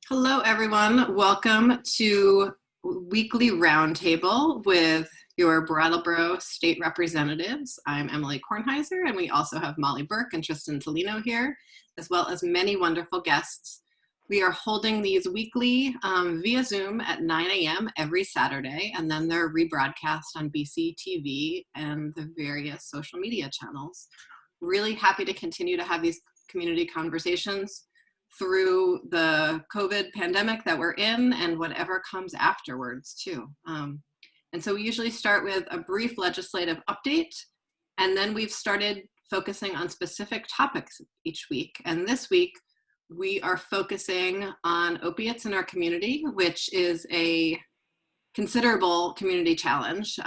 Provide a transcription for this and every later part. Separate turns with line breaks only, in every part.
Hello, everyone. Welcome to Weekly Roundtable with your Brattleboro state representatives. I'm Emily Kornheiser, and we also have Molly Burke and Tristan Tolino here, as well as many wonderful guests. We are holding these weekly via Zoom at 9 a.m. every Saturday, and then they're rebroadcast on BC TV and the various social media channels. Really happy to continue to have these community conversations through the COVID pandemic that we're in and whatever comes afterwards too. And so we usually start with a brief legislative update, and then we've started focusing on specific topics each week. And this week, we are focusing on opiates in our community, which is a considerable community challenge.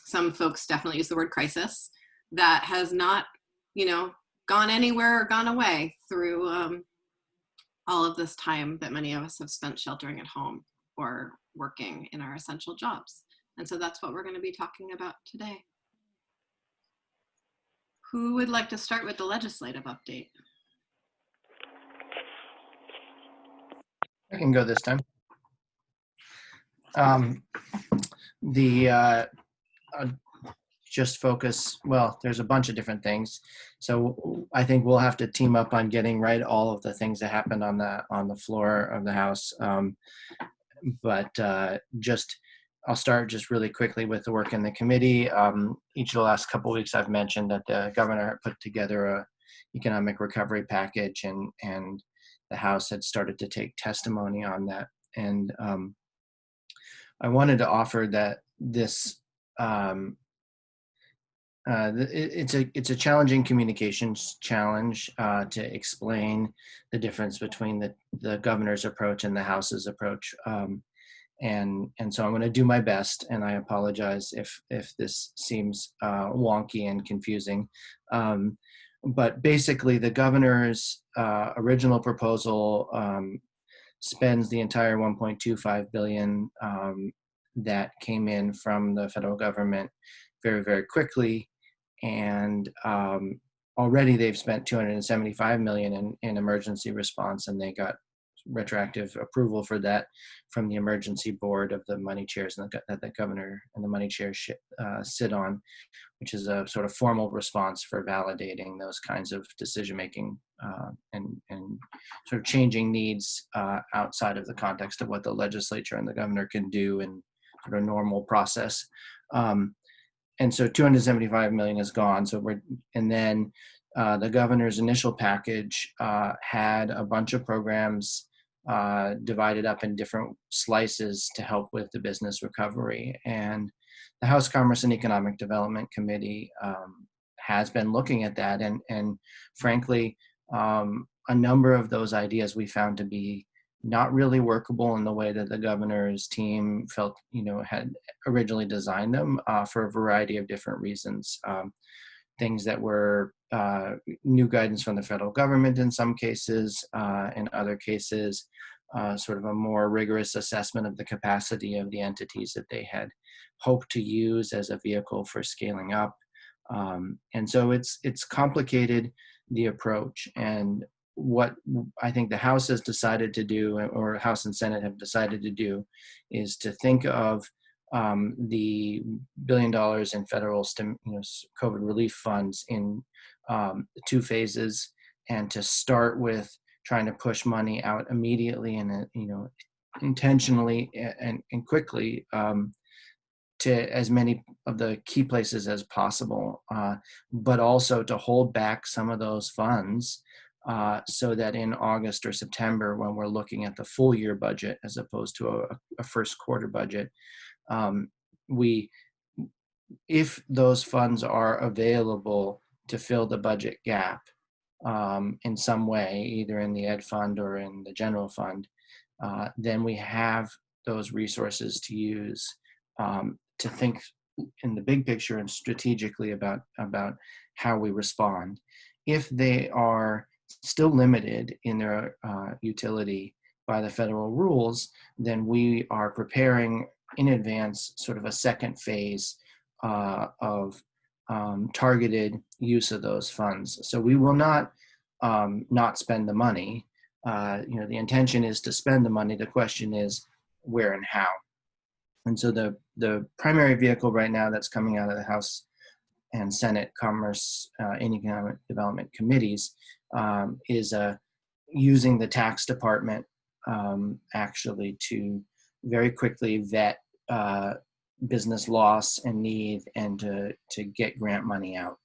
Some folks definitely use the word crisis that has not, gone anywhere or gone away through all of this time that many of us have spent sheltering at home or working in our essential jobs. And so that's what we're going to be talking about today. Who would like to start with the legislative update?
I can go this time. Just focus, well, there's a bunch of different things. So I think we'll have to team up on getting right all of the things that happened on the floor of the House. I'll start just really quickly with the work in the committee. Each of the last couple of weeks I've mentioned that the governor put together a economic recovery package, and the House had started to take testimony on that. And I wanted to offer that this it's a challenging communications challenge to explain the difference between the governor's approach and the House's approach. And so I'm going to do my best, and I apologize if this seems wonky and confusing. But basically, the governor's original proposal spends the entire $1.25 billion that came in from the federal government very, very quickly. And already they've spent $275 million in emergency response, and they got retroactive approval for that from the emergency board of the money chairs that the governor and the money chairs sit on, which is a sort of formal response for validating those kinds of decision-making and sort of changing needs outside of the context of what the legislature and the governor can do in sort of normal process. And so 275 million is gone. And then the governor's initial package had a bunch of programs divided up in different slices to help with the business recovery. And the House Commerce and Economic Development Committee has been looking at that. And frankly, a number of those ideas we found to be not really workable in the way that the governor's team felt, had originally designed them for a variety of different reasons. Things that were new guidance from the federal government in some cases, in other cases, sort of a more rigorous assessment of the capacity of the entities that they had hoped to use as a vehicle for scaling up. And so it's complicated, the approach. And what I think the House has decided to do, or House and Senate have decided to do, is to think of the $1 billion in federal COVID relief funds in 2 phases, and to start with trying to push money out immediately and intentionally and quickly to as many of the key places as possible, but also to hold back some of those funds so that in August or September, when we're looking at the full year budget as opposed to a first quarter budget, if those funds are available to fill the budget gap in some way, either in the ed fund or in the general fund, then we have those resources to use to think in the big picture and strategically about how we respond. If they are still limited in their utility by the federal rules, then we are preparing in advance sort of a second phase of targeted use of those funds. So we will not spend the money. the intention is to spend the money. The question is where and how. And so the primary vehicle right now that's coming out of the House and Senate Commerce and Economic Development Committees is using the tax department actually to very quickly vet business loss and need, and to get grant money out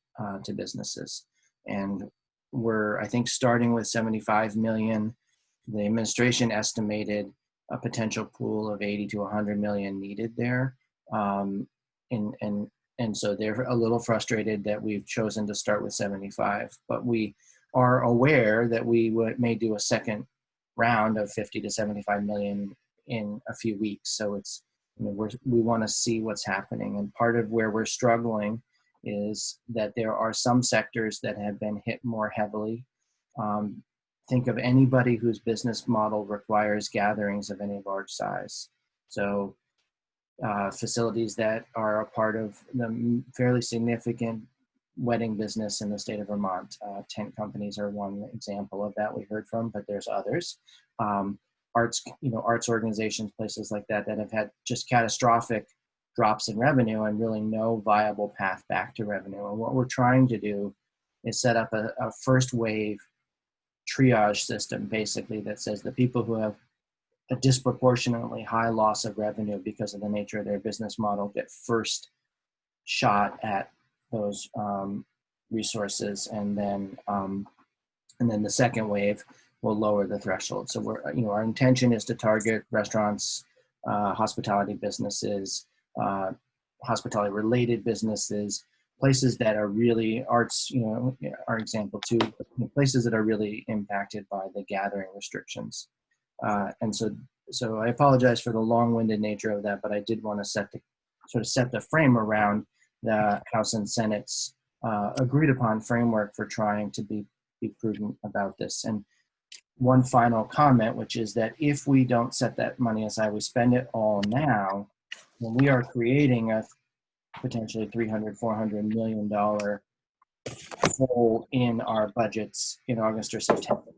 to businesses. And we're, I think, starting with 75 million. The administration estimated a potential pool of 80 to 100 million needed there. And so they're a little frustrated that we've chosen to start with 75, but we are aware that we may do a second round of 50 to 75 million in a few weeks. So it's, we want to see what's happening. And part of where we're struggling is that there are some sectors that have been hit more heavily. Think of anybody whose business model requires gatherings of any large size. So facilities that are a part of the fairly significant wedding business in the state of Vermont. Tent companies are one example of that we heard from, but there's others. Arts organizations, places like that have had just catastrophic drops in revenue and really no viable path back to revenue. And what we're trying to do is set up a first wave triage system, basically, that says the people who have a disproportionately high loss of revenue because of the nature of their business model get first shot at those resources, and then the second wave will lower the threshold. So our intention is to target restaurants, hospitality businesses, hospitality related businesses, places that are really arts, our example too, places that are really impacted by the gathering restrictions. And so I apologize for the long-winded nature of that, but I did want to set the frame around the House and Senate's agreed upon framework for trying to be prudent about this. And one final comment, which is that if we don't set that money aside, we spend it all now, then we are creating a potentially $300-400 million hole in our budgets in August or September.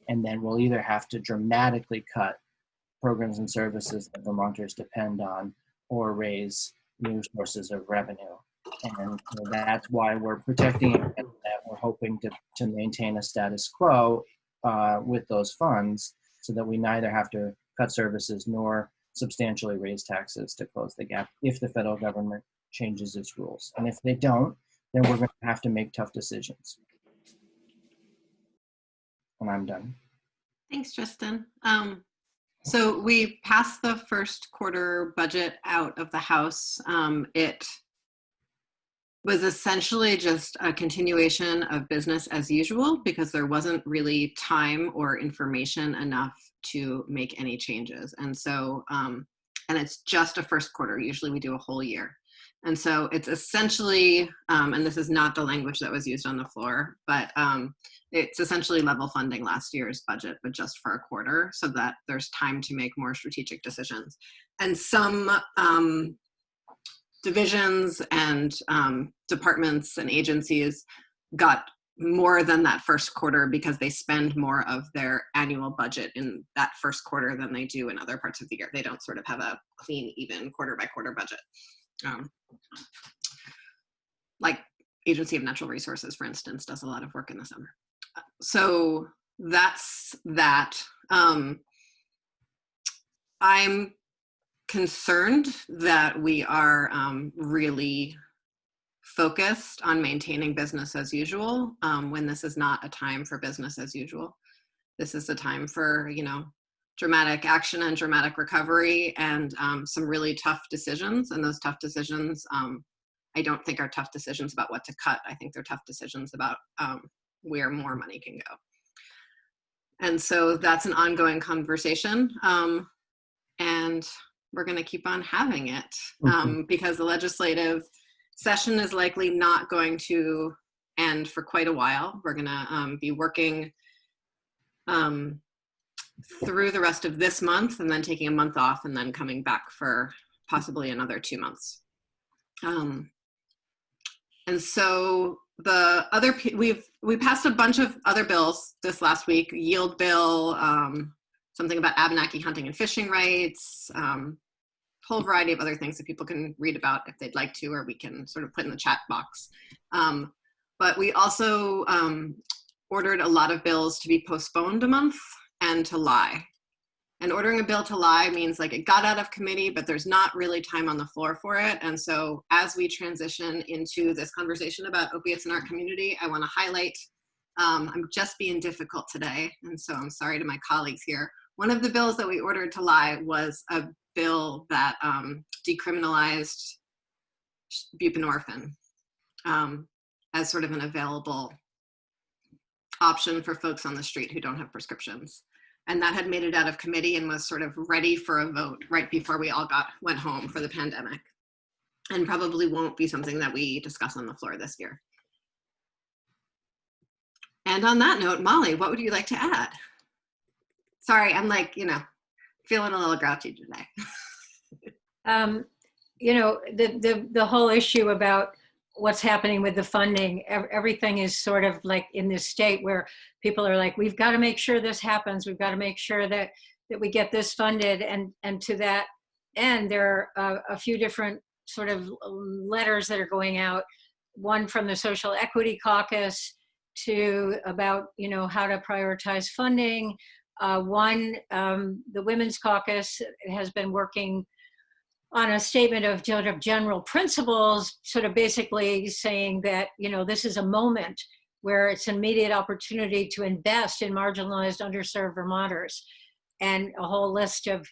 And then we'll either have to dramatically cut programs and services that Vermonters depend on, or raise new sources of revenue. And that's why we're protecting it, and that we're hoping to maintain a status quo with those funds, so that we neither have to cut services nor substantially raise taxes to close the gap if the federal government changes its rules. And if they don't, then we're going to have to make tough decisions. And I'm done.
Thanks, Tristan. So we passed the first quarter budget out of the House. It was essentially just a continuation of business as usual, because there wasn't really time or information enough to make any changes. And so, and it's just a first quarter. Usually we do a whole year. And so it's essentially, and this is not the language that was used on the floor, but it's essentially level funding last year's budget, but just for a quarter, so that there's time to make more strategic decisions. And some divisions and departments and agencies got more than that first quarter because they spend more of their annual budget in that first quarter than they do in other parts of the year. They don't sort of have a clean, even quarter by quarter budget. Like Agency of Natural Resources, for instance, does a lot of work in the summer. So that's that. I'm concerned that we are really focused on maintaining business as usual when this is not a time for business as usual. This is a time for, dramatic action and dramatic recovery, and some really tough decisions. And those tough decisions, I don't think are tough decisions about what to cut. I think they're tough decisions about where more money can go. And so that's an ongoing conversation. And we're going to keep on having it because the legislative session is likely not going to end for quite a while. We're going to be working through the rest of this month, and then taking a month off, and then coming back for possibly another 2 months. And so we passed a bunch of other bills this last week. Yield bill, something about Abenaki hunting and fishing rights, whole variety of other things that people can read about if they'd like to, or we can sort of put in the chat box. But we also ordered a lot of bills to be postponed a month and to lie. And ordering a bill to lie means like it got out of committee, but there's not really time on the floor for it. And so as we transition into this conversation about opiates in our community, I want to highlight, I'm just being difficult today, and so I'm sorry to my colleagues here. One of the bills that we ordered to lie was a bill that decriminalized buprenorphine as sort of an available option for folks on the street who don't have prescriptions. And that had made it out of committee and was sort of ready for a vote right before we all went home for the pandemic, and probably won't be something that we discuss on the floor this year. And on that note, Molly, what would you like to add? Sorry, I'm like, feeling a little grouchy today.
The whole issue about what's happening with the funding, everything is sort of like in this state where people are like, we've got to make sure this happens. We've got to make sure that we get this funded. And to that end, there are a few different sort of letters that are going out. One from the Social Equity Caucus about, how to prioritize funding. The Women's Caucus has been working on a statement of general principles, sort of basically saying that, this is a moment where it's an immediate opportunity to invest in marginalized, underserved Vermonters, and a whole list of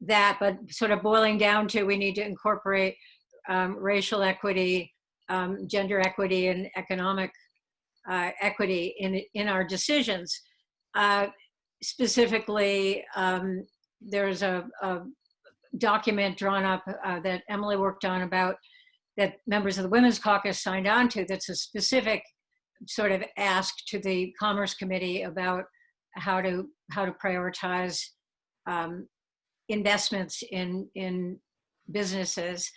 that, but sort of boiling down to we need to incorporate racial equity, gender equity, and economic equity in our decisions. Specifically, there's a document drawn up that Emily worked on about that members of the Women's Caucus signed on to, that's a specific sort of ask to the Commerce Committee about how to prioritize investments in businesses.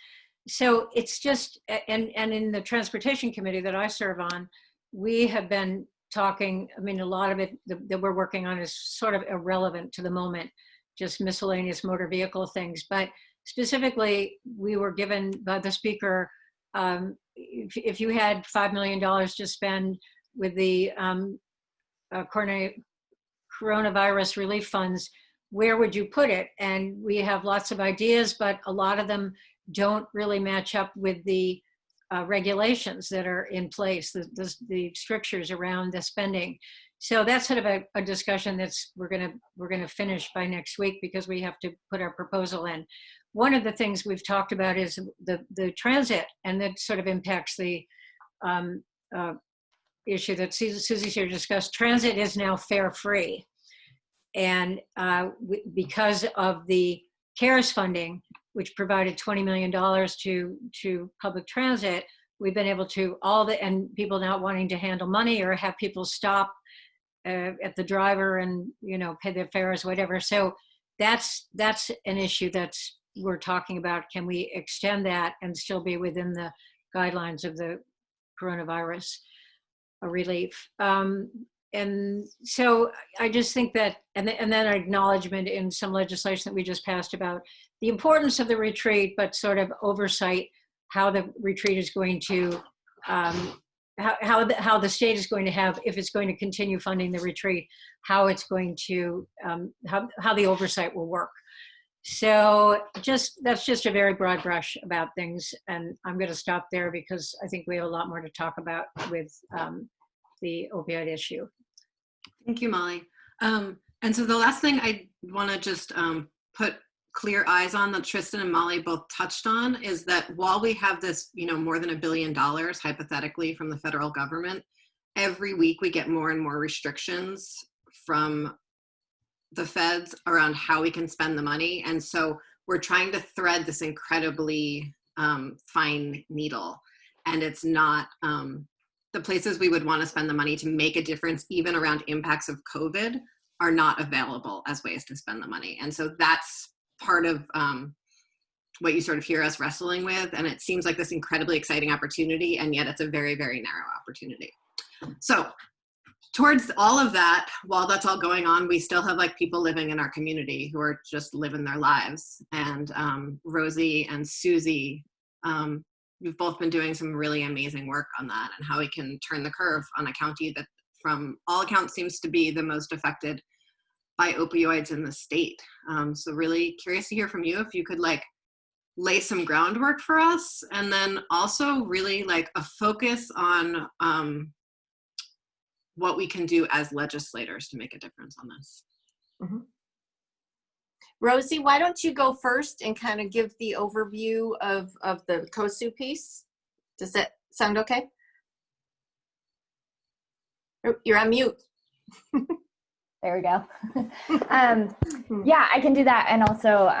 So it's just, and in the Transportation Committee that I serve on, we have been talking, a lot of it that we're working on is sort of irrelevant to the moment, just miscellaneous motor vehicle things. But specifically, we were given by the speaker, if you had $5 million to spend with the coronavirus relief funds, where would you put it? And we have lots of ideas, but a lot of them don't really match up with the regulations that are in place, the strictures around the spending. So that's sort of a discussion that's we're gonna finish by next week, because we have to put our proposal in. One of the things we've talked about is the transit, and that sort of impacts the issue that Susie's here discussed. Transit is now fare free, and because of the CARES funding, which provided $20 million to public transit, we've been able to and people not wanting to handle money or have people stop at the driver and pay their fares, whatever. So that's an issue we're talking about. Can we extend that and still be within the guidelines of the coronavirus relief? And so I just think that, and then an acknowledgement in some legislation that we just passed about the importance of the retreat, but sort of oversight how the retreat is going to, how the state is going to have, if it's going to continue funding the retreat, how it's going to, how the oversight will work. So that's just a very broad brush about things. And I'm going to stop there because I think we have a lot more to talk about with the opioid issue.
Thank you, Molly. And so the last thing I want to just put clear eyes on that Tristan and Molly both touched on is that while we have this, more than $1 billion hypothetically from the federal government, every week we get more and more restrictions from the feds around how we can spend the money. And so we're trying to thread this incredibly fine needle, and it's not, the places we would want to spend the money to make a difference, even around impacts of COVID, are not available as ways to spend the money. And so that's part of what you sort of hear us wrestling with. And it seems like this incredibly exciting opportunity, and yet it's a very, very narrow opportunity. So towards all of that, while that's all going on, we still have like people living in our community who are just living their lives. And Rosie and Susie, you've both been doing some really amazing work on that and how we can turn the curve on a county that from all accounts seems to be the most affected by opioids in the state. So really curious to hear from you if you could like lay some groundwork for us, and then also really like a focus on what we can do as legislators to make a difference on this.
Mm-hmm. Rosie, why don't you go first and kind of give the overview of the COSU piece? Does that sound okay? You're on mute.
There we go. Yeah, I can do that, and also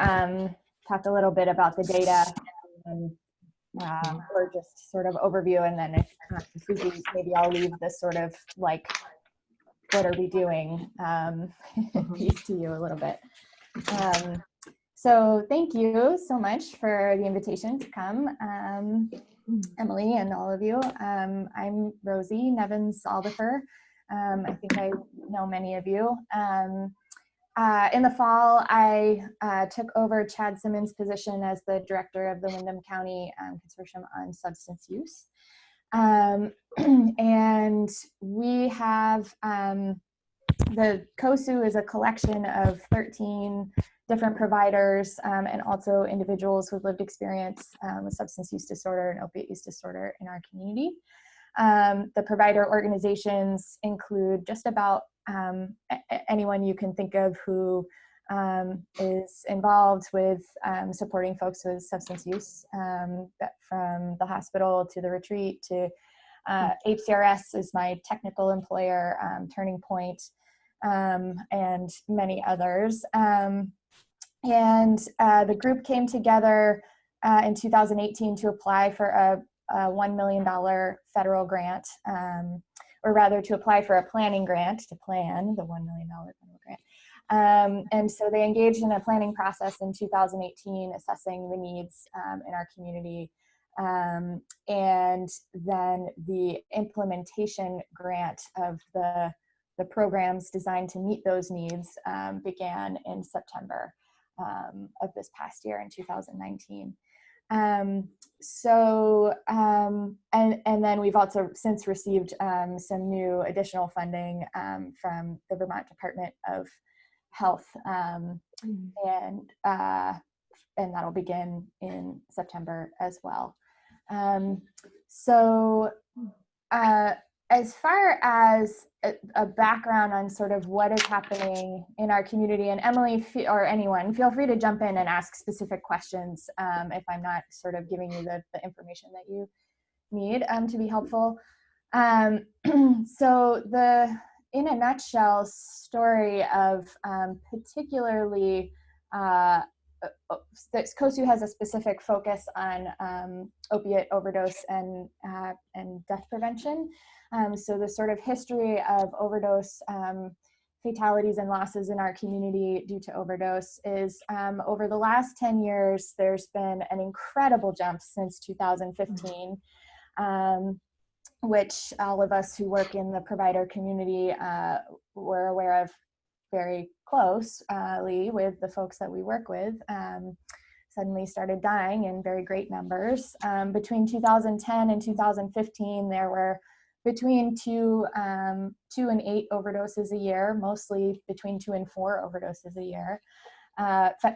talk a little bit about the data or just sort of overview, and then if Susie, maybe I'll leave this sort of like, what are we doing piece to you a little bit. So thank you so much for the invitation to come, Emily and all of you. I'm Rosie Nevins-Oliver. I think I know many of you. In the fall, I took over Chad Simmons' position as the director of the Windham County Consortium on Substance Use. And we have, the COSU is a collection of 13 different providers and also individuals with lived experience with substance use disorder and opiate use disorder in our community. The provider organizations include just about anyone you can think of who is involved with supporting folks with substance use, from the hospital to the retreat to HCRS is my technical employer, Turning Point, and many others. And the group came together in 2018 to apply for a $1 million federal grant, or rather to apply for a planning grant to plan the $1 million federal grant. And so they engaged in a planning process in 2018, assessing the needs in our community. And then the implementation grant of the programs designed to meet those needs began in September of this past year in 2019. And then we've also since received some new additional funding from the Vermont Department of Health, and that'll begin in September as well. As far as a background on sort of what is happening in our community, and Emily or anyone, feel free to jump in and ask specific questions if I'm not sort of giving you the information that you need to be helpful. So in a nutshell, story of particularly COSU has a specific focus on opiate overdose and death prevention. So the sort of history of overdose fatalities and losses in our community due to overdose is over the last 10 years, there's been an incredible jump since 2015, which all of us who work in the provider community were aware of very closely with the folks that we work with. Suddenly started dying in very great numbers. Between 2010 and 2015, there were between 2 and 8 overdoses a year, mostly between 2 and 4 overdoses a year,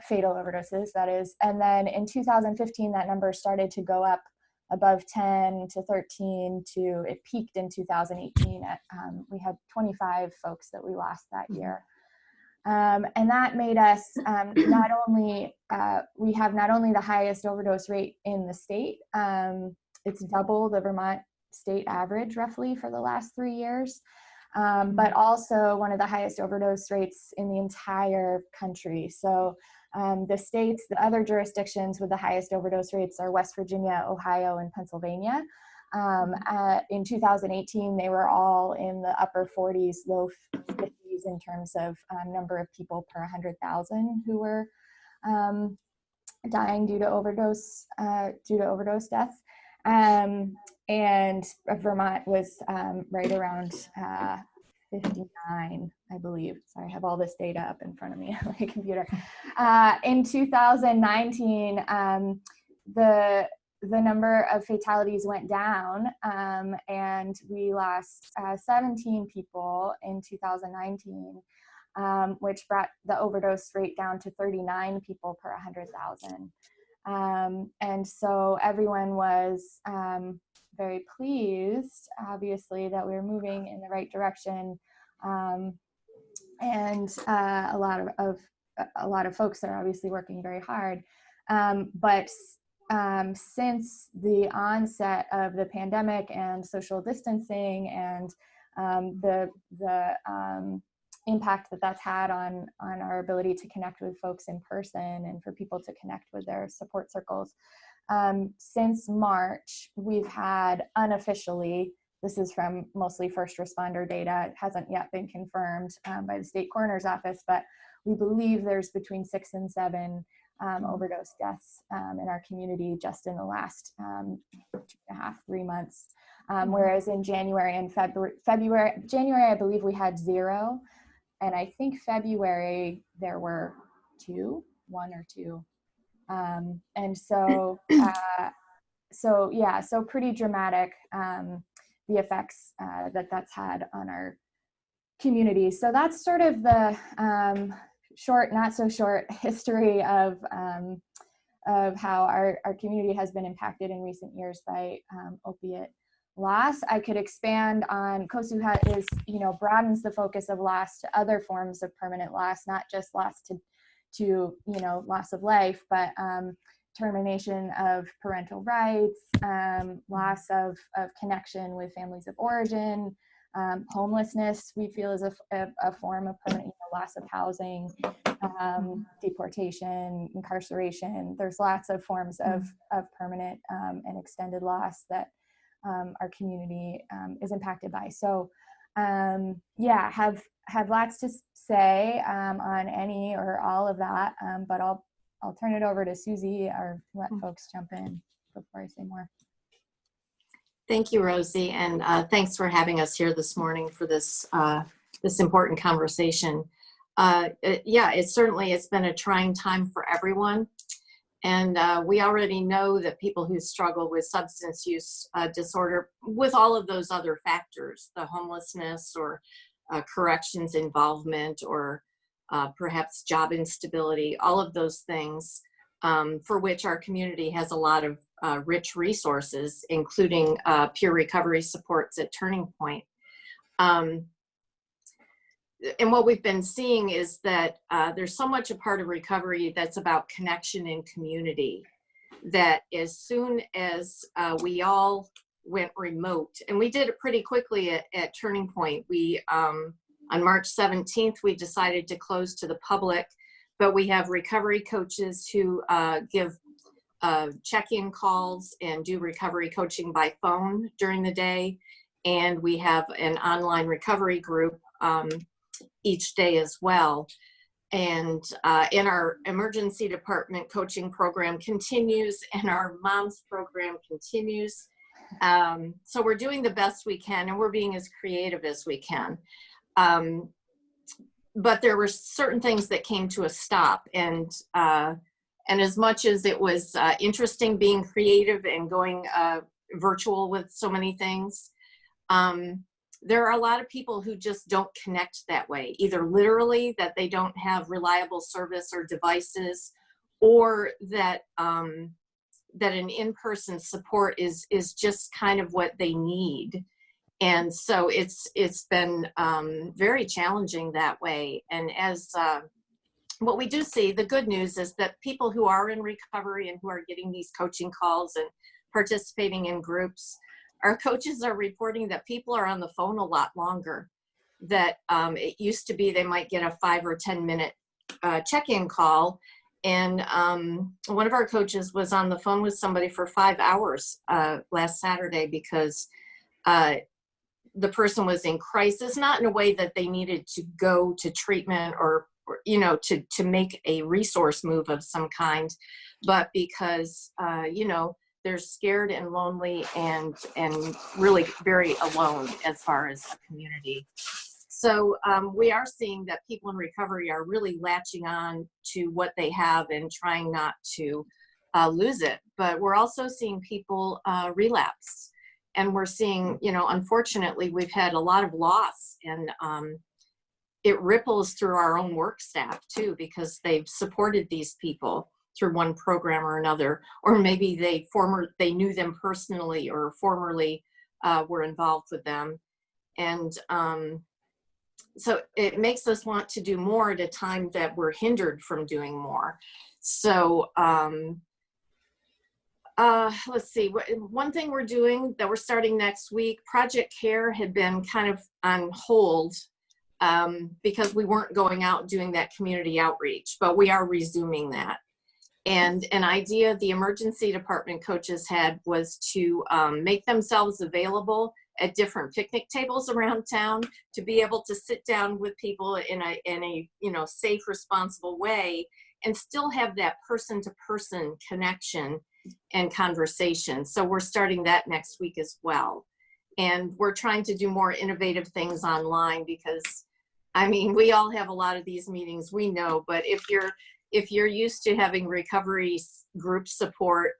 fatal overdoses, that is. And then in 2015, that number started to go up above 10 to 13 to, it peaked in 2018 at, we had 25 folks that we lost that year. And that made us not only, we have not only the highest overdose rate in the state, it's double the Vermont state average roughly for the last 3 years, but also one of the highest overdose rates in the entire country. So the other jurisdictions with the highest overdose rates are West Virginia, Ohio, and Pennsylvania. In 2018, they were all in the upper 40s, low 50s in terms of number of people per 100,000 who were dying due to overdose deaths. And Vermont was right around 59, I believe. Sorry, I have all this data up in front of me on my computer. In 2019, the number of fatalities went down, and we lost 17 people in 2019, which brought the overdose rate down to 39 people per 100,000. And so everyone was very pleased, obviously, that we were moving in the right direction. And a lot of folks are obviously working very hard. But since the onset of the pandemic and social distancing and the impact that that's had on our ability to connect with folks in person and for people to connect with their support circles, since March, we've had unofficially, this is from mostly first responder data, it hasn't yet been confirmed by the state coroner's office, but we believe there's between 6 and 7 overdose deaths in our community just in the last 2.5, 3 months. Whereas in January and January, I believe we had 0. And I think February there were 1 or 2. And so, so pretty dramatic, the effects that's had on our community. So that's sort of the short, not so short history of how our community has been impacted in recent years by opiate loss. I could expand on COSU broadens the focus of loss to other forms of permanent loss, not just loss to loss of life, but termination of parental rights, loss of connection with families of origin, homelessness we feel is a form of permanent loss of housing, deportation, incarceration. There's lots of forms of permanent and extended loss that our community is impacted by. So have lots to say on any or all of that, but I'll turn it over to Susie or let folks jump in before I say more.
Thank you, Rosie, and thanks for having us here this morning for this this important conversation. It's been a trying time for everyone. And we already know that people who struggle with substance use disorder, with all of those other factors, the homelessness or corrections involvement or perhaps job instability, all of those things for which our community has a lot of rich resources, including peer recovery supports at Turning Point. And what we've been seeing is that there's so much a part of recovery that's about connection and community, that as soon as we all went remote, and we did it pretty quickly at Turning Point, we on March 17th, we decided to close to the public, but we have recovery coaches who give check-in calls and do recovery coaching by phone during the day. And we have an online recovery group each day as well. And in our emergency department coaching program continues, and our moms program continues. So we're doing the best we can, and we're being as creative as we can. But there were certain things that came to a stop, and as much as it was interesting being creative and going virtual with so many things, there are a lot of people who just don't connect that way, either literally that they don't have reliable service or devices, or that that an in-person support is just kind of what they need. And so it's been very challenging that way. And as what we do see, the good news is that people who are in recovery and who are getting these coaching calls and participating in groups, our coaches are reporting that people are on the phone a lot longer. That it used to be they might get a 5 or 10 minute check-in call. And one of our coaches was on the phone with somebody for 5 hours last Saturday because the person was in crisis, not in a way that they needed to go to treatment or to make a resource move of some kind, but because, they're scared and lonely and really very alone as far as a community. So we are seeing that people in recovery are really latching on to what they have and trying not to lose it. But we're also seeing people relapse. And we're seeing, unfortunately, we've had a lot of loss, and it ripples through our own work staff too, because they've supported these people through one program or another, or maybe they knew them personally or formerly were involved with them. And so it makes us want to do more at a time that we're hindered from doing more. So let's see, one thing we're doing that we're starting next week, Project CARE had been kind of on hold because we weren't going out doing that community outreach, but we are resuming that. And an idea the emergency department coaches had was to make themselves available at different picnic tables around town to be able to sit down with people in a safe, responsible way and still have that person-to-person connection and conversation. So we're starting that next week as well. And we're trying to do more innovative things online because, we all have a lot of these meetings, we know, but if you're used to having recovery group support,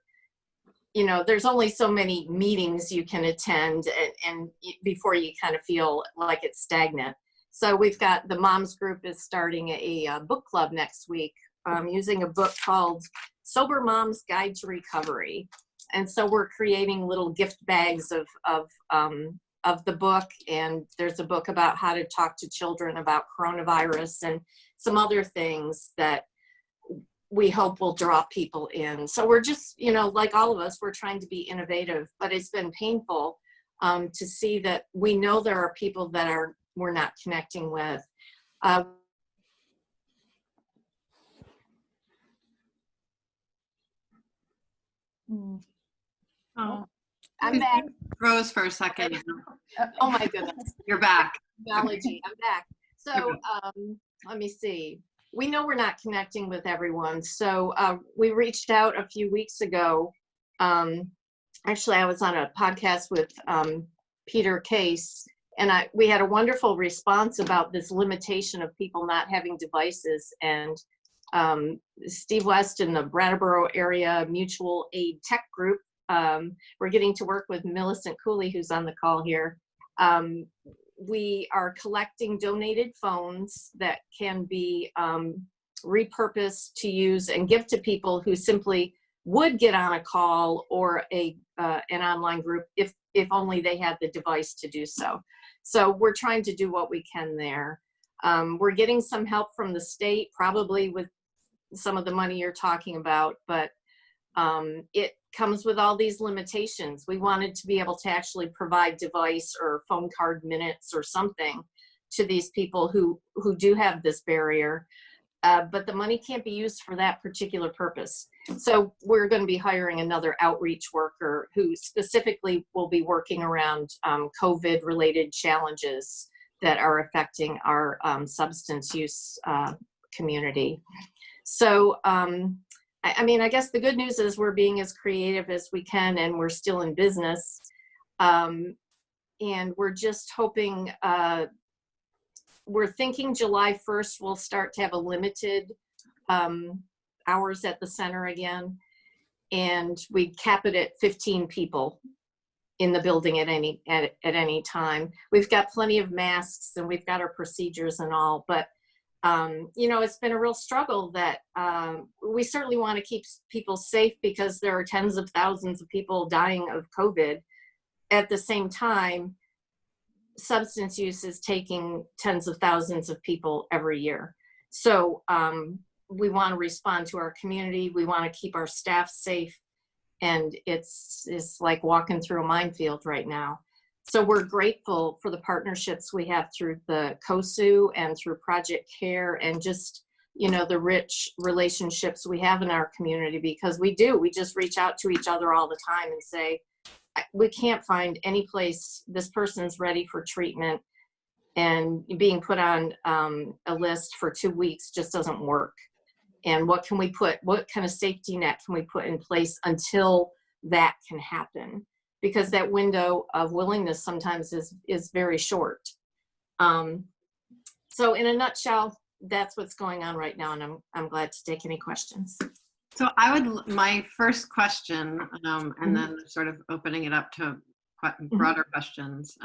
there's only so many meetings you can attend and before you kind of feel like it's stagnant. So we've got the moms group is starting a book club next week using a book called Sober Mom's Guide to Recovery. And so we're creating little gift bags of the book, and there's a book about how to talk to children about coronavirus and some other things that we hope will draw people in. So we're just, like all of us, we're trying to be innovative, but it's been painful to see that we know there are people that we're not connecting with.
Oh,
I'm back.
Froze for a second.
Oh my goodness.
You're back.
Technology, I'm back. So let me see. We know we're not connecting with everyone. So we reached out a few weeks ago. Actually, I was on a podcast with Peter Case, and we had a wonderful response about this limitation of people not having devices. And Steve West in the Brattleboro area mutual aid tech group, we're getting to work with Millicent Cooley, who's on the call here. We are collecting donated phones that can be repurposed to use and give to people who simply would get on a call or an online group if only they had the device to do so. So we're trying to do what we can there. We're getting some help from the state, probably with some of the money you're talking about, but it comes with all these limitations. We wanted to be able to actually provide device or phone card minutes or something to these people who do have this barrier, but the money can't be used for that particular purpose. So we're going to be hiring another outreach worker who specifically will be working around COVID related challenges that are affecting our substance use community. So I guess the good news is we're being as creative as we can, and we're still in business. And we're just hoping, we're thinking July 1st, we'll start to have a limited hours at the center again. And we cap it at 15 people in the building at any time. We've got plenty of masks and we've got our procedures and all, but it's been a real struggle that we certainly want to keep people safe because there are tens of thousands of people dying of COVID. At the same time, substance use is taking tens of thousands of people every year. So we want to respond to our community. We want to keep our staff safe. And it's like walking through a minefield right now. So we're grateful for the partnerships we have through the COSU and through Project CARE and just, the rich relationships we have in our community, because we just reach out to each other all the time and say, we can't find any place this person's ready for treatment. and being put on a list for 2 weeks just doesn't work. And what kind of safety net can we put in place until that can happen? Because that window of willingness sometimes is very short. So in a nutshell, that's what's going on right now, and I'm glad to take any questions.
So my first question, and then sort of opening it up to broader questions,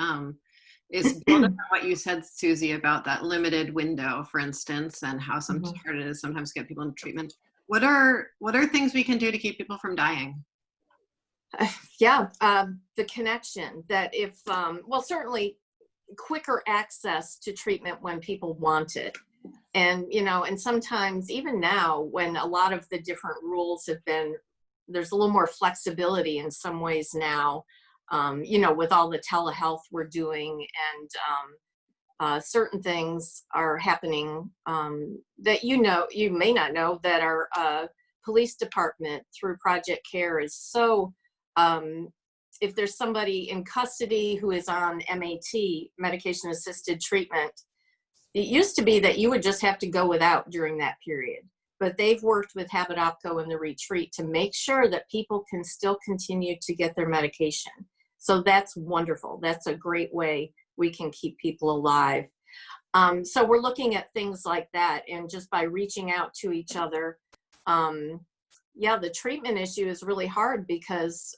is build on what you said, Susie, about that limited window, for instance, and how hard it is sometimes to get people into treatment. What are things we can do to keep people from dying?
The connection that well, certainly quicker access to treatment when people want it. And, and sometimes even now when a lot of the different rules there's a little more flexibility in some ways now, with all the telehealth we're doing, and certain things are happening that you may not know, that our police department through Project CARE is so, if there's somebody in custody who is on MAT, medication assisted treatment, it used to be that you would just have to go without during that period. But they've worked with Habit OPCO and the retreat to make sure that people can still continue to get their medication. So that's wonderful. That's a great way we can keep people alive. So we're looking at things like that, and just by reaching out to each other. The treatment issue is really hard because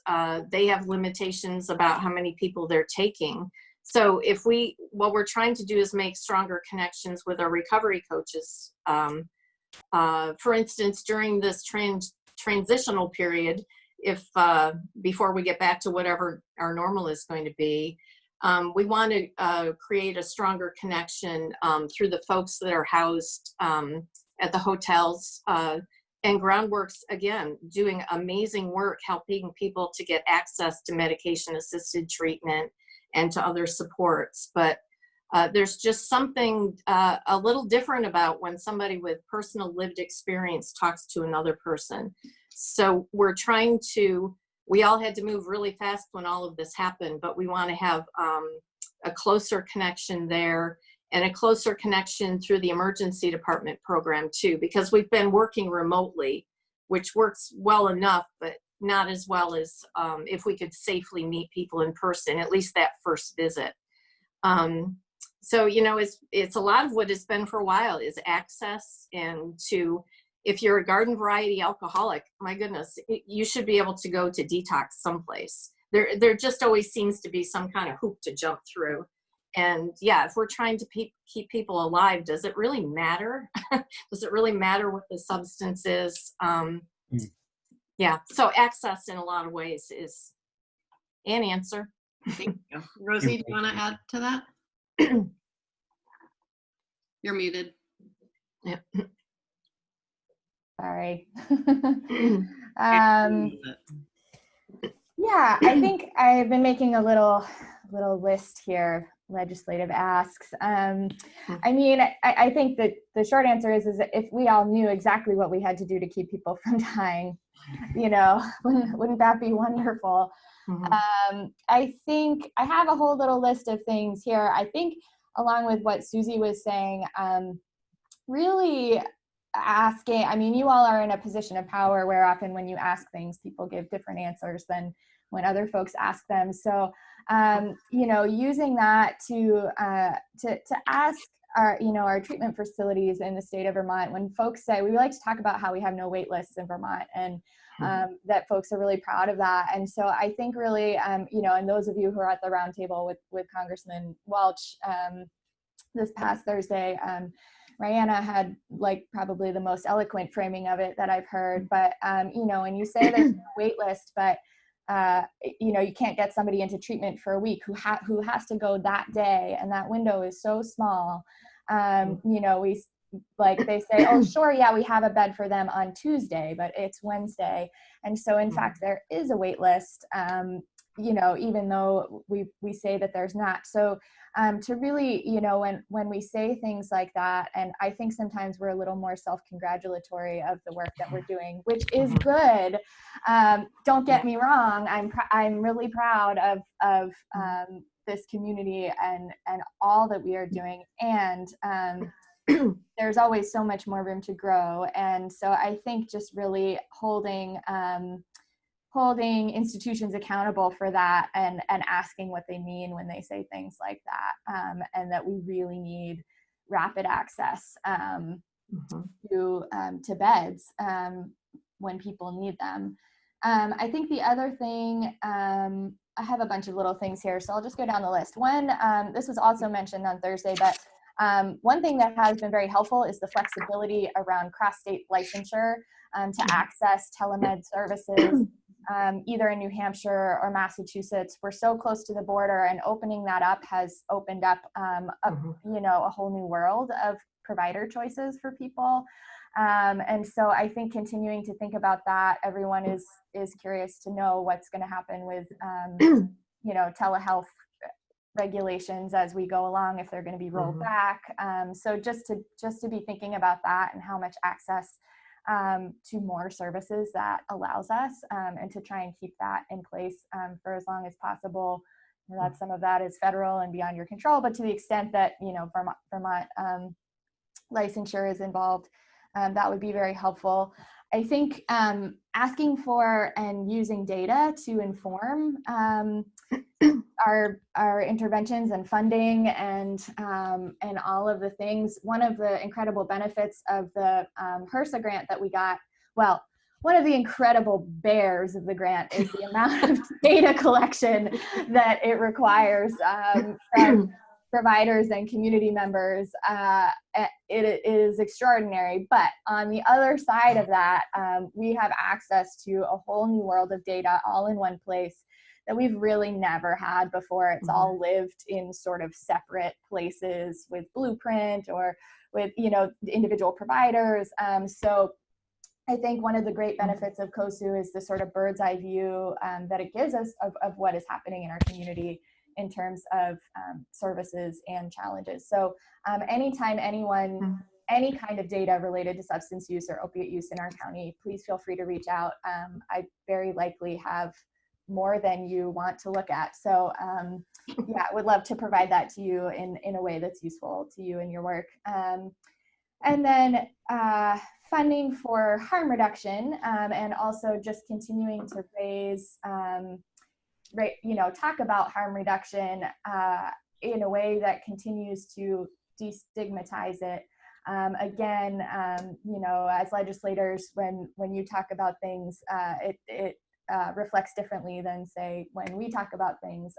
they have limitations about how many people they're taking. So what we're trying to do is make stronger connections with our recovery coaches. For instance, during this transitional period, before we get back to whatever our normal is going to be, we want to create a stronger connection through the folks that are housed at the hotels, and Groundworks, again, doing amazing work helping people to get access to medication assisted treatment and to other supports. But there's just something a little different about when somebody with personal lived experience talks to another person. So we all had to move really fast when all of this happened, but we want to have a closer connection there, and a closer connection through the emergency department program too, because we've been working remotely, which works well enough, but not as well as if we could safely meet people in person, at least that first visit. So, it's a lot of what it's been for a while is access, and if you're a garden variety alcoholic, my goodness, you should be able to go to detox someplace. There just always seems to be some kind of hoop to jump through. And if we're trying to keep people alive, does it really matter? Does it really matter what the substance is? So access in a lot of ways is an answer.
Thank you. Rosie, do you want to add to that? You're muted.
Yeah. Sorry. I think I've been making a little list here, legislative asks. I think that the short answer is that if we all knew exactly what we had to do to keep people from dying, wouldn't that be wonderful? I think I have a whole little list of things here. I think along with what Susie was saying, really asking, you all are in a position of power where often when you ask things, people give different answers than when other folks ask them. So, using that to ask our treatment facilities in the state of Vermont, when folks say, we like to talk about how we have no wait lists in Vermont, and that folks are really proud of that. And so I think really, and those of you who are at the roundtable with Congressman Welch this past Thursday, Rihanna had probably the most eloquent framing of it that I've heard. But, when you say there's no wait list, but you can't get somebody into treatment for a week who has to go that day, and that window is so small. They say, oh, sure, yeah, we have a bed for them on Tuesday, but it's Wednesday. And so in fact, there is a wait list, even though we say that there's not. So to really, when we say things like that, and I think sometimes we're a little more self-congratulatory of the work that we're doing, which is good. Don't get me wrong. I'm really proud of this community and all that we are doing. And there's always so much more room to grow. And so I think just really holding institutions accountable for that and asking what they mean when they say things like that, and that we really need rapid access to beds when people need them. I think the other thing, I have a bunch of little things here, so I'll just go down the list. One, this was also mentioned on Thursday, but one thing that has been very helpful is the flexibility around cross-state licensure to access telemed services, either in New Hampshire or Massachusetts. We're so close to the border, and opening that up has opened up, a whole new world of provider choices for people. And so I think continuing to think about that, everyone is curious to know what's going to happen with, telehealth regulations as we go along, if they're going to be rolled back. So just to be thinking about that and how much access to more services that allows us, and to try and keep that in place for as long as possible. That some of that is federal and beyond your control, but to the extent that Vermont licensure is involved, that would be very helpful. I think asking for and using data to inform our interventions and funding and all of the things. One of the incredible benefits of the HRSA grant that we got, well, one of the incredible bears of the grant is the amount of data collection that it requires from providers and community members. It is extraordinary, but on the other side of that, we have access to a whole new world of data all in one place that we've really never had before. It's all lived in sort of separate places with Blueprint or with individual providers. So I think one of the great benefits of COSU is the sort of bird's eye view that it gives us of what is happening in our community in terms of services and challenges. So anytime anyone, any kind of data related to substance use or opiate use in our county, please feel free to reach out. I very likely have more than you want to look at. So yeah, I would love to provide that to you in a way that's useful to you in your work. And then funding for harm reduction, and also just continuing to raise, talk about harm reduction in a way that continues to destigmatize it. Again, as legislators, when you talk about things, it reflects differently than, say, when we talk about things.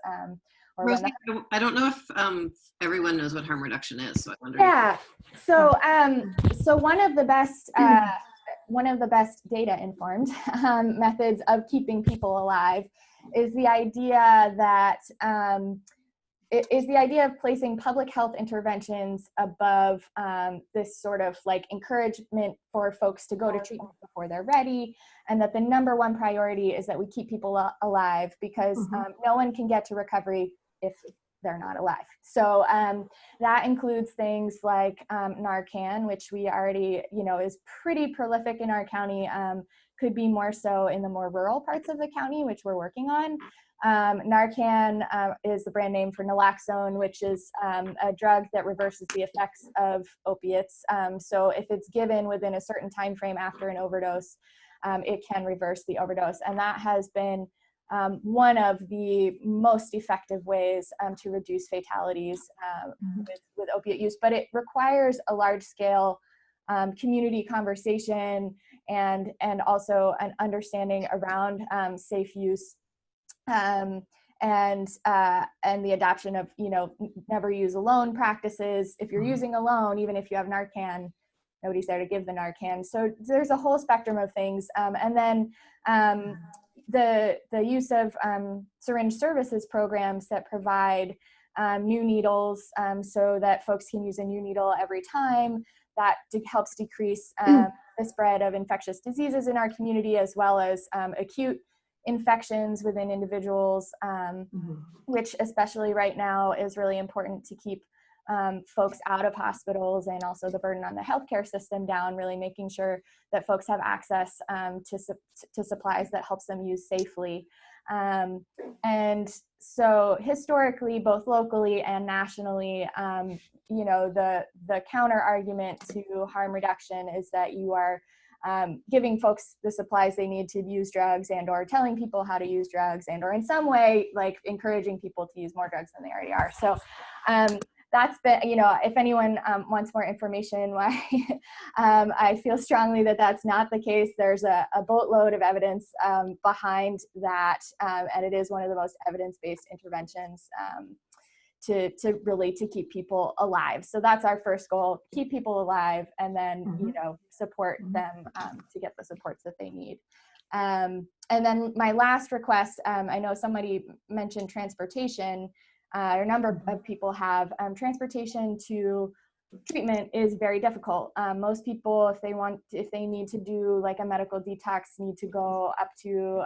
Rosie, I don't know if everyone knows what harm reduction is, so I wonder.
Yeah. So, so one of the best data-informed methods of keeping people alive is the idea that of placing public health interventions above this sort of like encouragement for folks to go to treatment before they're ready, and that the number one priority is that we keep people alive, because no one can get to recovery if they're not alive. So that includes things like Narcan, which we already, is pretty prolific in our county, could be more so in the more rural parts of the county, which we're working on. Narcan is the brand name for naloxone, which is a drug that reverses the effects of opiates. So if it's given within a certain time frame after an overdose, it can reverse the overdose. And that has been one of the most effective ways to reduce fatalities with opiate use. But it requires a large-scale community conversation and also an understanding around safe use. And the adoption of, never use alone practices. If you're using alone, even if you have Narcan, nobody's there to give the Narcan. So there's a whole spectrum of things. And then the use of syringe services programs that provide new needles so that folks can use a new needle every time. That helps decrease the spread of infectious diseases in our community, as well as acute infections within individuals, which especially right now is really important to keep folks out of hospitals and also the burden on the healthcare system down, really making sure that folks have access to supplies that helps them use safely. And so historically, both locally and nationally, you know, the counter argument to harm reduction is that you are giving folks the supplies they need to use drugs and or telling people how to use drugs and or in some way like encouraging people to use more drugs than they already are. So that's been, you know, if anyone wants more information why I feel strongly that that's not the case. There's a boatload of evidence behind that, and it is one of the most evidence-based interventions to really to keep people alive. So that's our first goal: keep people alive, and then you know, support them to get the supports that they need. And then my last request, I know somebody mentioned transportation. A number of people have transportation to treatment is very difficult. Most people, if they need to do like a medical detox, need to go up to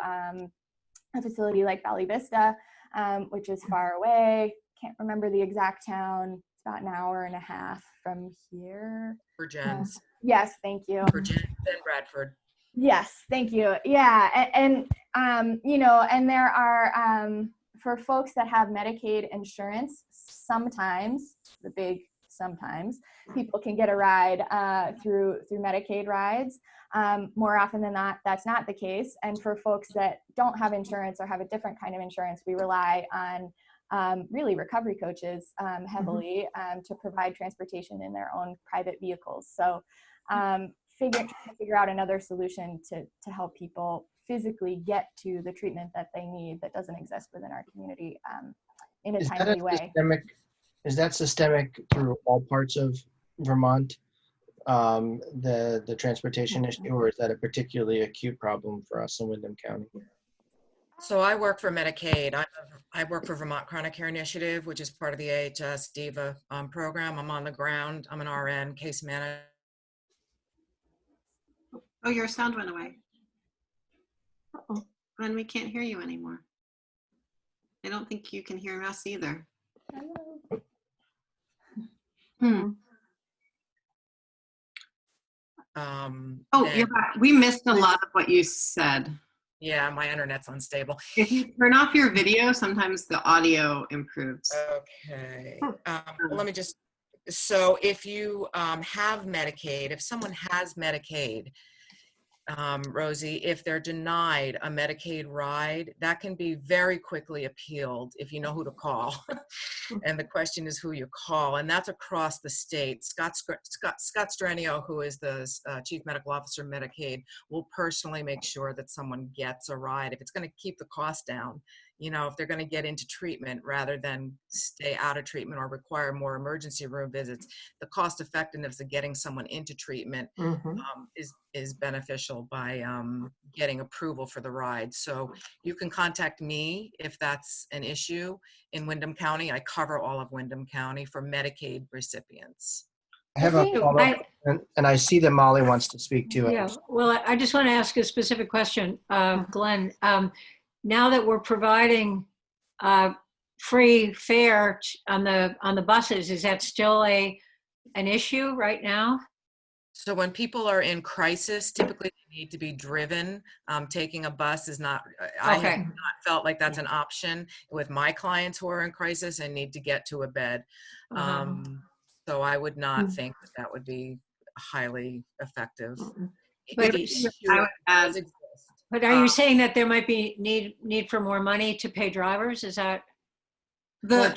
a facility like Valley Vista, which is far away. Can't remember the exact town. It's about an hour and a half from here.
Virgins.
Yes, thank you.
Virgins and Bradford.
Yes, thank you. Yeah, and you know, and there are for folks that have Medicaid insurance, sometimes, the big sometimes, people can get a ride through Medicaid rides. More often than not, that's not the case. And for folks that don't have insurance or have a different kind of insurance, we rely on really recovery coaches heavily to provide transportation in their own private vehicles. So trying to figure out another solution to help people physically get to the treatment that they need that doesn't exist within our community in a timely way.
Is that systemic through all parts of Vermont, the transportation issue, or is that a particularly acute problem for us in Windham County?
So I work for Medicaid. I work for Vermont Chronic Care Initiative, which is part of the AHS DIVA program. I'm on the ground. I'm an RN, case manager.
Oh, your sound went away. Uh-oh. Then we can't hear you anymore. I don't think you can hear us either.
Um,
Oh, you're back. We missed a lot of what you said.
Yeah, my internet's unstable.
If you turn off your video, sometimes the audio improves.
Okay. Well, let me just, so if you have Medicaid, if someone has Medicaid, Rosie, if they're denied a Medicaid ride, that can be very quickly appealed if you know who to call. And the question is who you call, and that's across the state. Scott Strenio, who is the Chief Medical Officer Medicaid, will personally make sure that someone gets a ride. If it's going to keep the cost down, you know, if they're going to get into treatment rather than stay out of treatment or require more emergency room visits, the cost effectiveness of getting someone into treatment is beneficial by getting approval for the ride. So you can contact me if that's an issue in Windham County. I cover all of Windham County for Medicaid recipients.
I have a follow-up, and I see that Molly wants to speak to it.
Yeah, well, I just want to ask a specific question, Glenn. Now that we're providing free fare on the buses, is that still an issue right now?
So when people are in crisis, typically they need to be driven. Taking a bus is not, I have not felt like that's an option with my clients who are in crisis and need to get to a bed. So I would not think that would be highly effective.
But are you saying that there might be need for more money to pay drivers? Is that or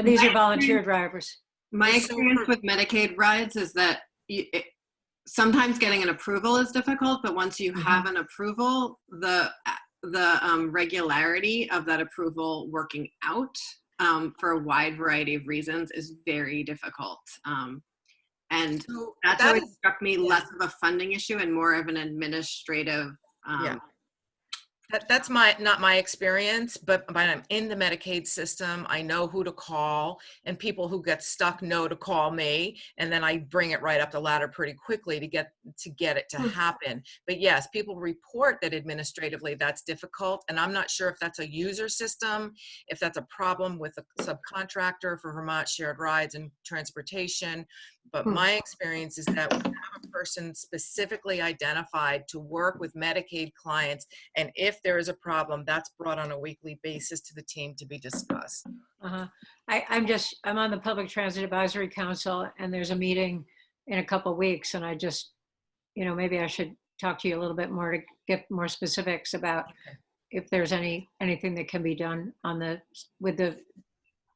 these are volunteer drivers?
My experience with Medicaid rides is that sometimes getting an approval is difficult, but once you have an approval, the regularity of that approval working out for a wide variety of reasons is very difficult. And that's always struck me less of a funding issue and more of an administrative
That's not my experience, but I'm in the Medicaid system. I know who to call, and people who get stuck know to call me, and then I bring it right up the ladder pretty quickly to get it to happen. But yes, people report that administratively that's difficult, and I'm not sure if that's a user system, if that's a problem with a subcontractor for Vermont Shared Rides and Transportation. But my experience is that we have a person specifically identified to work with Medicaid clients, and if there is a problem, that's brought on a weekly basis to the team to be discussed.
Uh-huh. I'm on the Public Transit Advisory Council, and there's a meeting in a couple of weeks, and I just, maybe I should talk to you a little bit more to get more specifics about if there's anything that can be done with the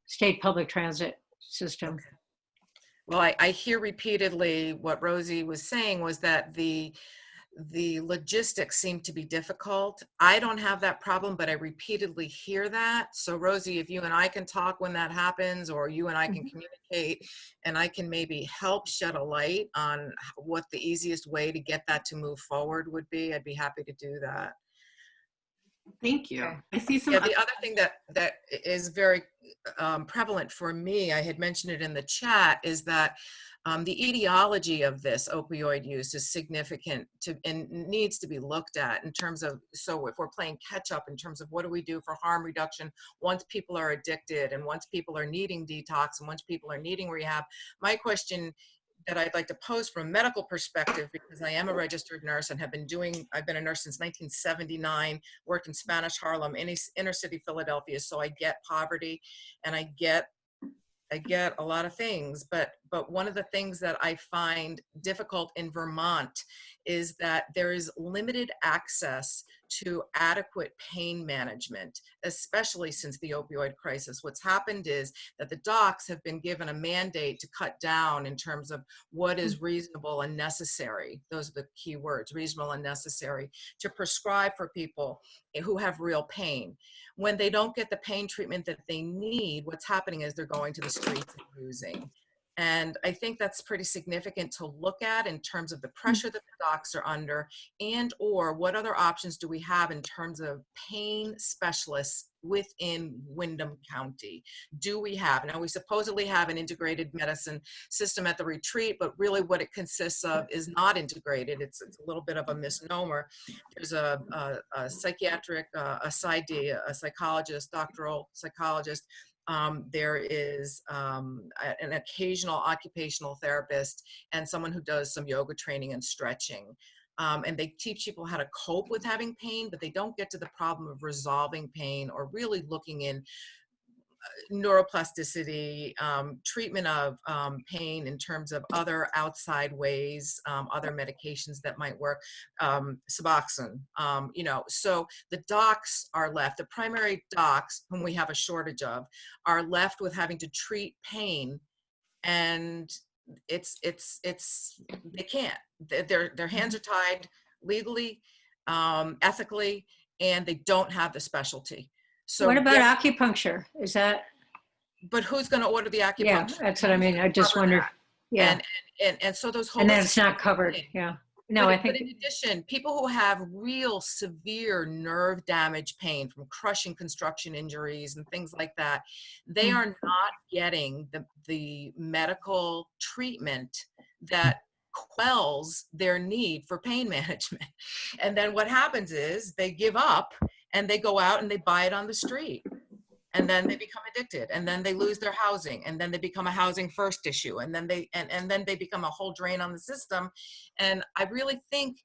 state public transit system.
Okay. Well, I hear repeatedly what Rosie was saying was that the logistics seem to be difficult. I don't have that problem, but I repeatedly hear that. So Rosie, if you and I can talk when that happens, or you and I can communicate, and I can maybe help shed a light on what the easiest way to get that to move forward would be, I'd be happy to do that.
Thank you.
Okay.
I see some.
Yeah, the other thing that is very prevalent for me, I had mentioned it in the chat, is that the etiology of this opioid use is significant and needs to be looked at in terms of, so if we're playing catch up in terms of what do we do for harm reduction once people are addicted and once people are needing detox and once people are needing rehab. My question that I'd like to pose from a medical perspective, because I am a registered nurse and I've been a nurse since 1979, worked in Spanish Harlem, inner city Philadelphia, so I get poverty and I get a lot of things, but one of the things that I find difficult in Vermont is that there is limited access to adequate pain management, especially since the opioid crisis. What's happened is that the docs have been given a mandate to cut down in terms of what is reasonable and necessary. Those are the key words, reasonable and necessary, to prescribe for people who have real pain. When they don't get the pain treatment that they need, what's happening is they're going to the streets and using. And I think that's pretty significant to look at in terms of the pressure that the docs are under, and or what other options do we have in terms of pain specialists within Windham County. Do we have, now we supposedly have an integrated medicine system at the retreat, but really what it consists of is not integrated. It's a little bit of a misnomer. There's a psychiatric, a PsyD, a psychologist, doctoral psychologist. There is an occasional occupational therapist and someone who does some yoga training and stretching. And they teach people how to cope with having pain, but they don't get to the problem of resolving pain or really looking in neuroplasticity, treatment of pain in terms of other outside ways, other medications that might work, Suboxone, so the docs are left, the primary docs, whom we have a shortage of, are left with having to treat pain, and they can't. Their hands are tied legally, ethically, and they don't have the specialty. So
what about acupuncture? Is that?
But who's going to order the acupuncture?
Yeah, that's what I mean. I just wondered. Yeah.
And so those whole.
And then it's not covered. Yeah. No, I think.
But in addition, people who have real severe nerve damage pain from crushing construction injuries and things like that, they are not getting the medical treatment that quells their need for pain management. And then what happens is they give up and they go out and they buy it on the street. And then they become addicted, and then they lose their housing, and then they become a housing first issue, and then they become a whole drain on the system. And I really think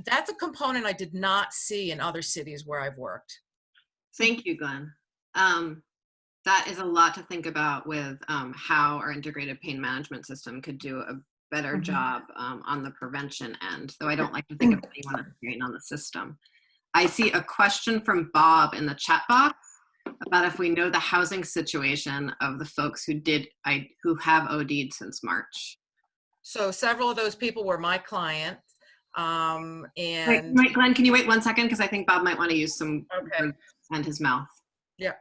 that's a component I did not see in other cities where I've worked.
Thank you, Glenn. That is a lot to think about with how our integrated pain management system could do a better job on the prevention end, though I don't like to think of anyone as drain on the system. I see a question from Bob in the chat box about if we know the housing situation of the folks who have OD'd since March.
So several of those people were my clients. And
wait, Glenn, can you wait 1 second? Because I think Bob might want to use some words and his mouth.
Yeah.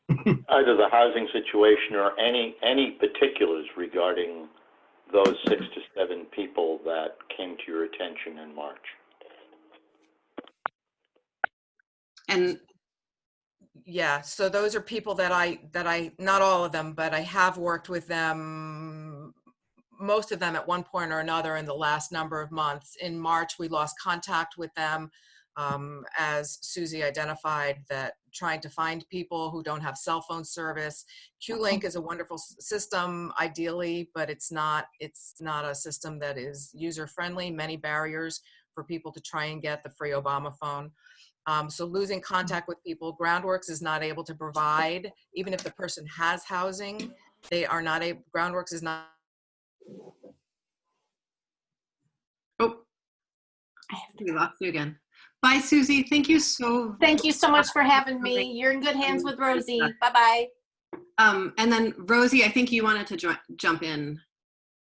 Either the housing situation or any particulars regarding those 6 to 7 people that came to your attention in March.
And
Yeah, so those are people that I not all of them, but I have worked with them, most of them at one point or another in the last number of months. In March, we lost contact with them, as Susie identified, that trying to find people who don't have cell phone service. Q-Link is a wonderful system ideally, but it's not a system that is user friendly. Many barriers for people to try and get the free Obama phone. So losing contact with people. Groundworks is not able to provide, even if the person has housing, they are not able, Groundworks is not.
oh, we lost you again. Bye, Susie. Thank you so.
Thank you so much for having me. You're in good hands with Rosie. Bye-bye.
And then Rosie, I think you wanted to jump in.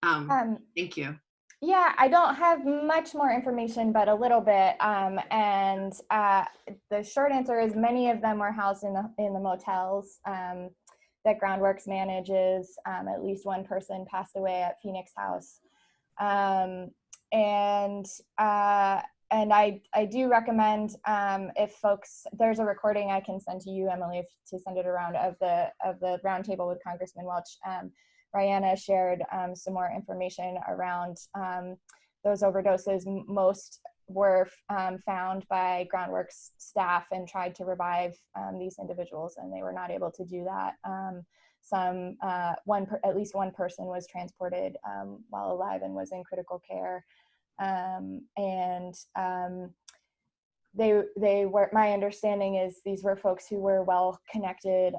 Thank you.
Yeah, I don't have much more information, but a little bit. And the short answer is many of them were housed in the motels that Groundworks manages. At least one person passed away at Phoenix House. And I do recommend if folks, there's a recording I can send to you, Emily, to send it around of the roundtable with Congressman Welch. Rihanna shared some more information around those overdoses. Most were found by Groundworks staff and tried to revive these individuals, and they were not able to do that. At least one person was transported while alive and was in critical care. They were, my understanding is these were folks who were well connected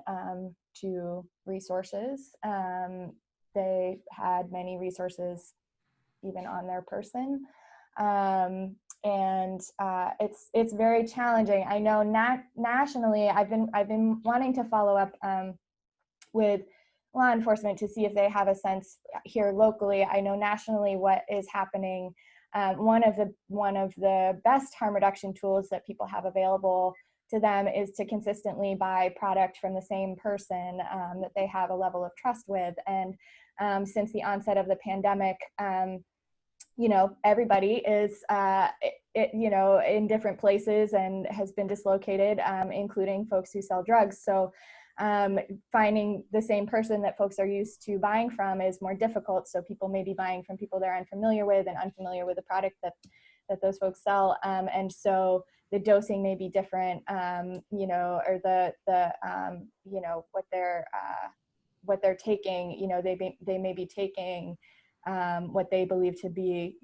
to resources. They had many resources even on their person. It's very challenging. I know nationally, I've been wanting to follow up with law enforcement to see if they have a sense here locally. I know nationally what is happening. One of the best harm reduction tools that people have available to them is to consistently buy product from the same person that they have a level of trust with. And since the onset of the pandemic, everybody is in different places and has been dislocated, including folks who sell drugs. So finding the same person that folks are used to buying from is more difficult. So people may be buying from people they're unfamiliar with and unfamiliar with the product that those folks sell. And so the dosing may be different, or what they're taking, they may be taking what they believe to be,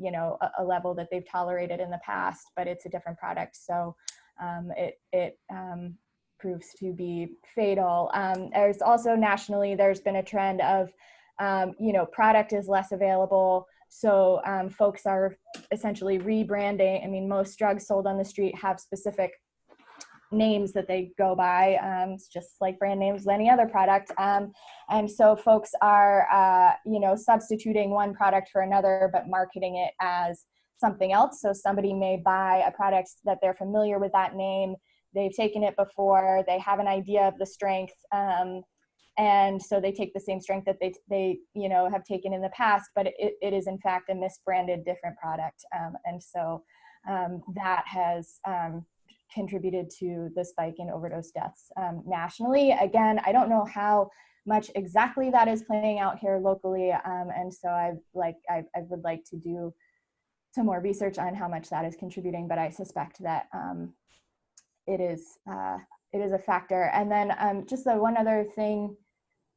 a level that they've tolerated in the past, but it's a different product. So it proves to be fatal. There's also nationally, there's been a trend of, product is less available. So folks are essentially rebranding. I mean, most drugs sold on the street have specific names that they go by. It's just like brand names of any other product. And so folks are, substituting one product for another, but marketing it as something else. So somebody may buy a product that they're familiar with that name. They've taken it before, they have an idea of the strength, and so they take the same strength that they have taken in the past, but it is in fact a misbranded different product. And so that has contributed to the spike in overdose deaths nationally. Again, I don't know how much exactly that is playing out here locally, and so I would like to do some more research on how much that is contributing, but I suspect that it is a factor. And then just the one other thing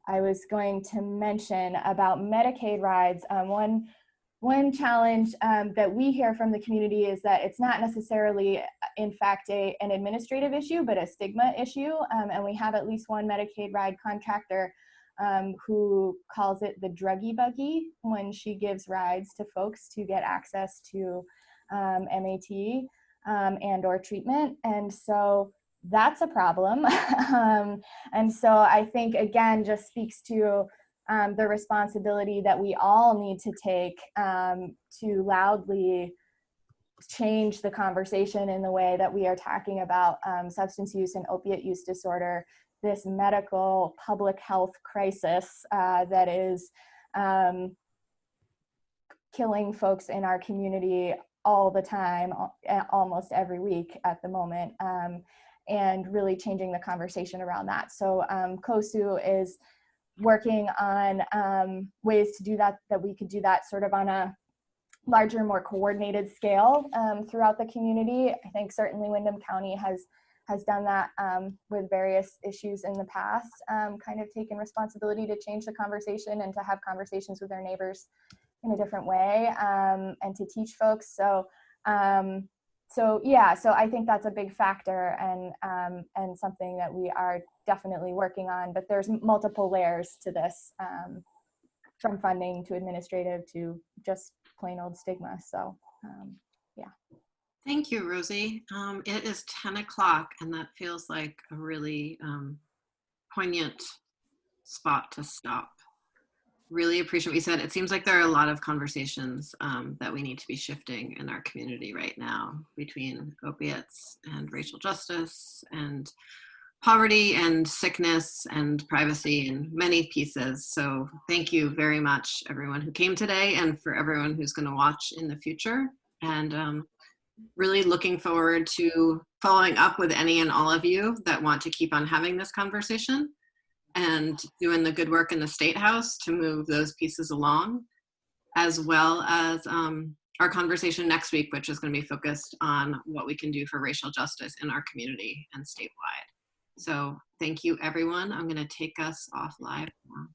I was going to mention about Medicaid rides. One challenge that we hear from the community is that it's not necessarily, in fact, an administrative issue, but a stigma issue. And we have at least one Medicaid ride contractor who calls it the druggy buggy when she gives rides to folks to get access to MAT and or treatment. And so that's a problem. And so I think, again, just speaks to the responsibility that we all need to take to loudly change the conversation in the way that we are talking about substance use and opiate use disorder, this medical public health crisis that is killing folks in our community all the time, almost every week at the moment. and really changing the conversation around that. So COSU is working on ways to do that we could do that sort of on a larger, more coordinated scale throughout the community. I think certainly Windham County has done that with various issues in the past, kind of taken responsibility to change the conversation and to have conversations with their neighbors in a different way, and to teach folks. So yeah, so I think that's a big factor, and something that we are definitely working on, but there's multiple layers to this, from funding to administrative to just plain old stigma. So yeah.
Thank you, Rosie. It is 10 o'clock, and that feels like a really poignant spot to stop. Really appreciate what you said. It seems like there are a lot of conversations that we need to be shifting in our community right now between opiates and racial justice and poverty and sickness and privacy and many pieces. So thank you very much, everyone who came today, and for everyone who's going to watch in the future. And really looking forward to following up with any and all of you that want to keep on having this conversation and doing the good work in the State House to move those pieces along, as well as our conversation next week, which is going to be focused on what we can do for racial justice in our community and statewide. So thank you, everyone. I'm going to take us off live now.